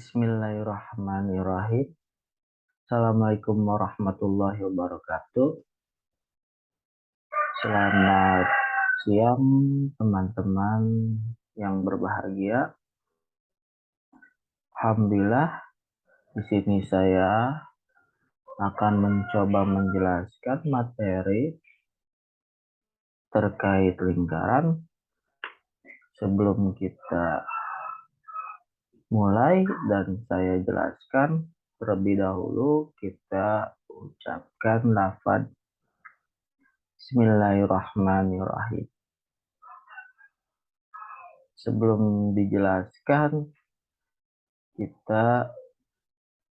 Bismillahirrahmanirrahim. Assalamualaikum warahmatullahi wabarakatuh. Selamat siang teman-teman yang berbahagia. Alhamdulillah, di sini saya akan mencoba menjelaskan materi terkait lingkaran. Sebelum kita mulai dan saya jelaskan, terlebih dahulu kita ucapkan lafaz Bismillahirrahmanirrahim. Sebelum dijelaskan, kita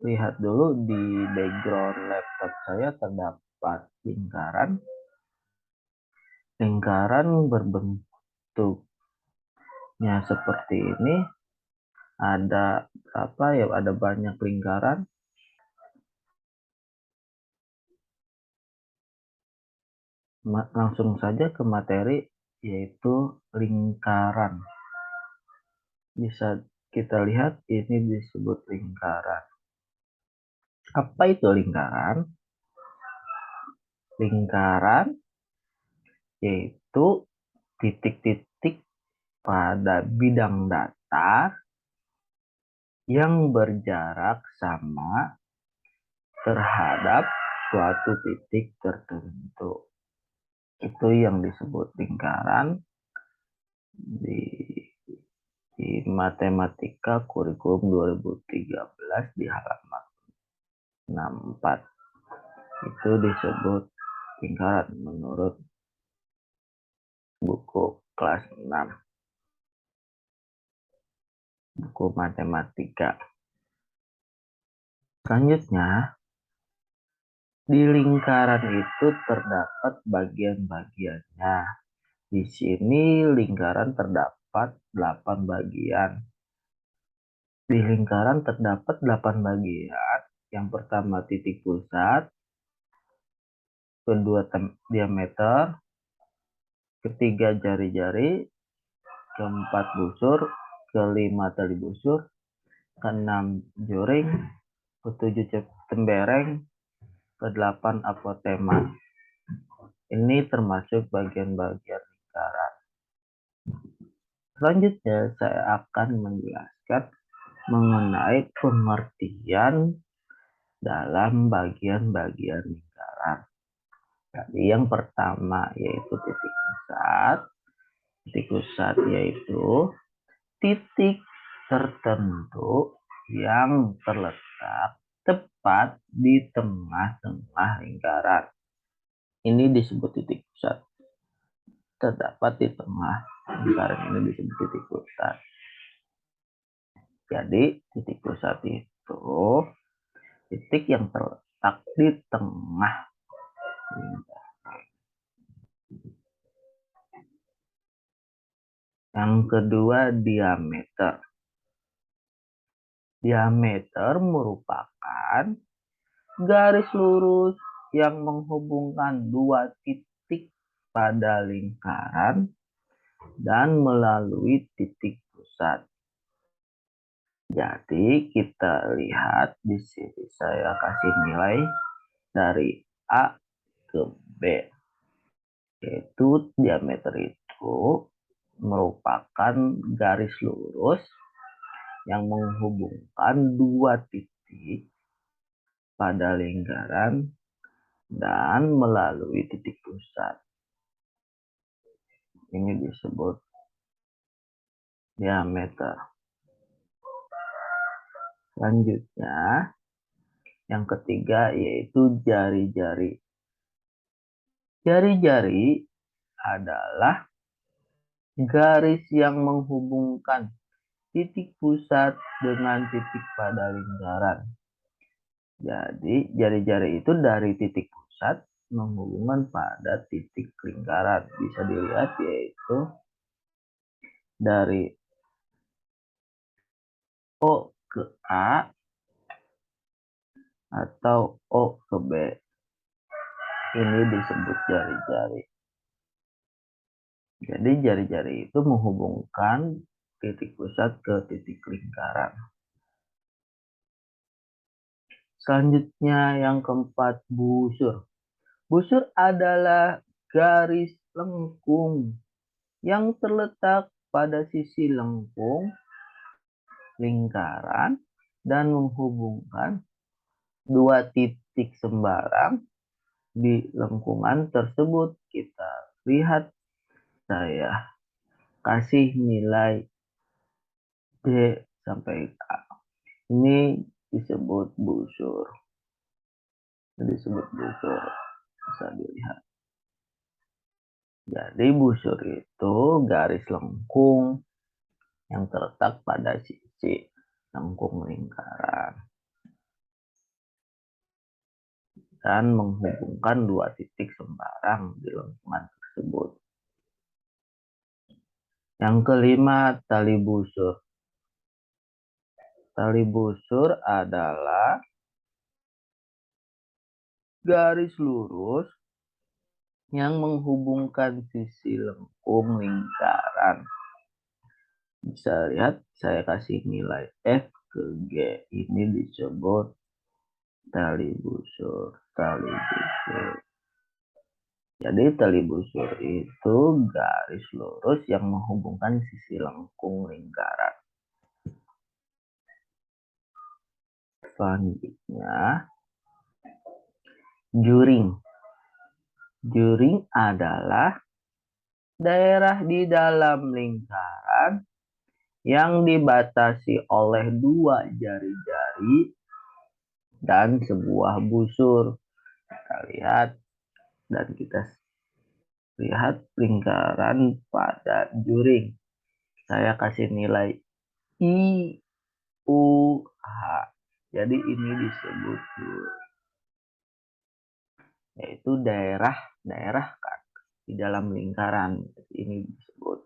lihat dulu di background laptop saya terdapat lingkaran. Lingkaran berbentuknya seperti ini. Ada berapa ya? Ada banyak lingkaran. Langsung saja ke materi, yaitu lingkaran. Bisa kita lihat ini disebut lingkaran. Apa itu lingkaran? Lingkaran yaitu titik-titik pada bidang datar yang berjarak sama terhadap suatu titik tertentu. Itu yang disebut lingkaran di matematika kurikulum 2013 di halaman 64. Itu disebut lingkaran menurut buku kelas 6. Buku matematika. Selanjutnya, di lingkaran itu terdapat bagian-bagiannya. Di sini lingkaran terdapat 8 bagian. Di lingkaran terdapat 8 bagian. Yang pertama titik pusat, kedua diameter, ketiga jari-jari, keempat busur, kelima tali busur, keenam juring, ketujuh tembereng, kedelapan apotema. Ini termasuk bagian-bagian lingkaran. Selanjutnya saya akan menjelaskan mengenai pengertian dalam bagian-bagian lingkaran. Jadi yang pertama yaitu titik pusat. Titik pusat yaitu titik tertentu yang terletak tepat di tengah-tengah lingkaran. Ini disebut titik pusat. Terdapat di tengah lingkaran ini disebut titik pusat. Jadi titik pusat itu titik yang terletak di tengah lingkaran. Yang kedua diameter. Diameter merupakan garis lurus yang menghubungkan dua titik pada lingkaran dan melalui titik pusat. Jadi kita lihat di sini saya kasih nilai dari A ke B. Yaitu diameter itu merupakan garis lurus yang menghubungkan dua titik pada lingkaran dan melalui titik pusat. Ini disebut diameter. Selanjutnya, yang ketiga yaitu jari-jari. Jari-jari adalah garis yang menghubungkan titik pusat dengan titik pada lingkaran. Jadi jari-jari itu dari titik pusat menghubungkan pada titik lingkaran. Bisa dilihat yaitu dari O ke A atau O ke B. Ini disebut jari-jari. Jadi jari-jari itu menghubungkan titik pusat ke titik lingkaran. Selanjutnya yang keempat, busur. Busur adalah garis lengkung yang terletak pada sisi lengkung lingkaran dan menghubungkan dua titik sembarang di lengkungan tersebut. Kita lihat, saya kasih nilai D sampai K. Ini disebut busur. Bisa dilihat. Jadi busur itu garis lengkung yang terletak pada sisi lengkung lingkaran dan menghubungkan dua titik sembarang di lengkungan tersebut. Yang kelima, tali busur. Tali busur adalah garis lurus yang menghubungkan sisi lengkung lingkaran. Bisa lihat, saya kasih nilai F ke G. Ini disebut tali busur. Jadi tali busur itu garis lurus yang menghubungkan sisi lengkung lingkaran. Selanjutnya, juring. Juring adalah daerah di dalam lingkaran yang dibatasi oleh dua jari-jari dan sebuah busur. Kita lihat dan kita lihat lingkaran pada juring. Saya kasih nilai I, U, H. Jadi ini disebut juring, yaitu daerah kan di dalam lingkaran. Ini disebut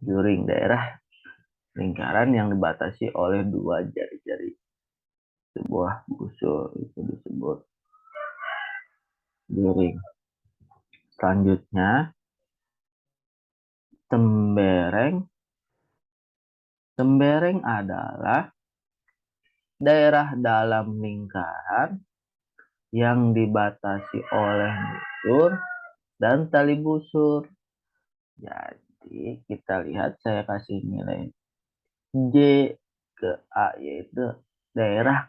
juring, daerah lingkaran yang dibatasi oleh dua jari-jari sebuah busur. Itu disebut juring. Selanjutnya, tembereng. Tembereng adalah daerah dalam lingkaran yang dibatasi oleh busur dan tali busur. Jadi kita lihat, saya kasih nilai J ke A, yaitu daerah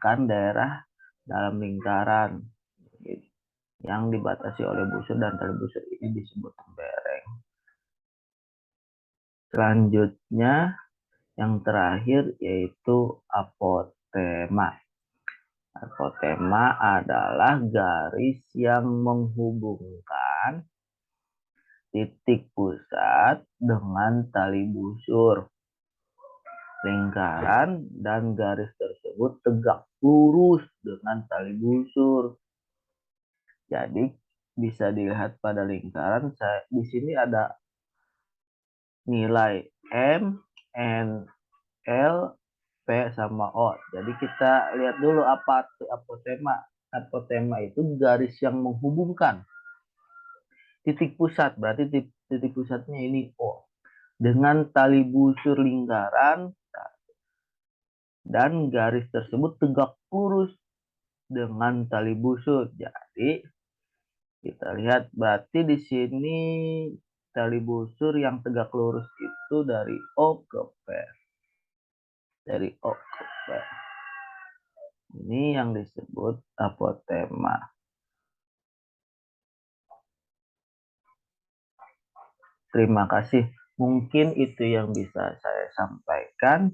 dalam lingkaran yang dibatasi oleh busur dan tali busur. Ini disebut tembereng. Selanjutnya yang terakhir yaitu apotema. Apotema adalah garis yang menghubungkan titik pusat dengan tali busur lingkaran dan garis tersebut tegak lurus dengan tali busur. Jadi bisa dilihat pada lingkaran, di sini ada nilai M, N, L, P sama O. Jadi kita lihat dulu apa itu apotema. Apotema itu garis yang menghubungkan titik pusat, berarti titik pusatnya ini O, dengan tali busur lingkaran dan garis tersebut tegak lurus dengan tali busur. Jadi kita lihat, berarti di sini tali busur yang tegak lurus itu dari O ke P. Dari O ke P. Ini yang disebut apotema. Terima kasih. Mungkin itu yang bisa saya sampaikan.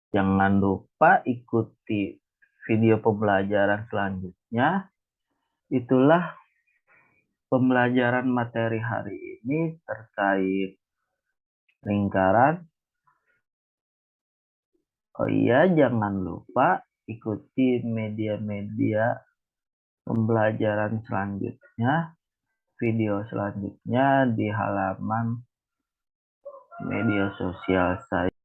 Jangan lupa ikuti video pembelajaran selanjutnya. Itulah pembelajaran materi hari ini terkait lingkaran. Oh iya, jangan lupa ikuti media-media pembelajaran selanjutnya, video selanjutnya di halaman media sosial saya.